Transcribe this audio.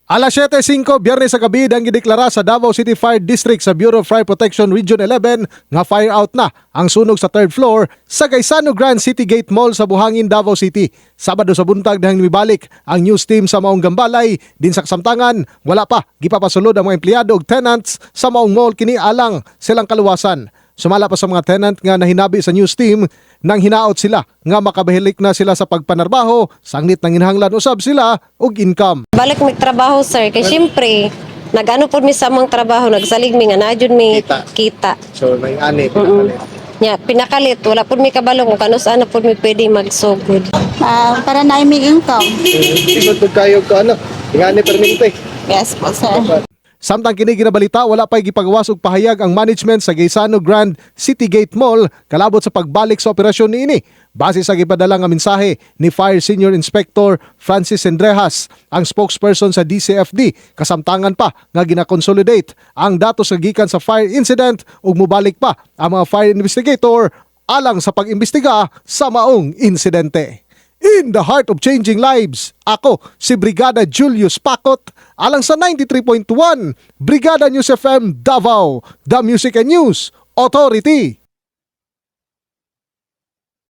Alas 7:05 Biyernes sa gabi ang gideklara sa Davao City Fire District sa Bureau of Fire Protection Region 11 nga fire out na ang sunog sa 3rd floor sa Gaisano Grand City Gate Mall sa Buhangin, Davao City. Sabado sa buntag dahil mibalik ang news team sa maong Gambalay din sa kasamtangan wala pa gipapasulod ang mga empleyado ug tenants sa maong mall kini alang silang kaluwasan. Sumala pa sa mga tenant nga nahinabi sa news team nang hinaot sila nga makabahilik na sila sa pagpanarbaho, sanglit nang inhanglan usab sila og income. Balik may trabaho sir, kay siyempre, nag-ano po mi sa among trabaho, nagsalig mi nga na jud mi kita. So may ani Nya, pinakalit, wala po mi kabalo kung kanus-ano po mi pwede magsugod. Para na may income. Tingod ko kayo ka ano, ingani permente. Yes po, sir. Samtang kini ginabalita, wala pa'y gipagawas og pahayag ang management sa Gaisano Grand City Gate Mall kalabot sa pagbalik sa operasyon niini. Base sa gipadala nga mensahe ni Fire Senior Inspector Francis Endrejas, ang spokesperson sa DCFD, kasamtangan pa nga gina-consolidate ang datos nga gikan sa fire incident ug mubalik pa ang mga fire investigator alang sa pag-imbestiga sa maong insidente. In the heart of changing lives, ako si Brigada Julius Pacot, alang sa 93.1 Brigada News FM Davao, the Music and News Authority.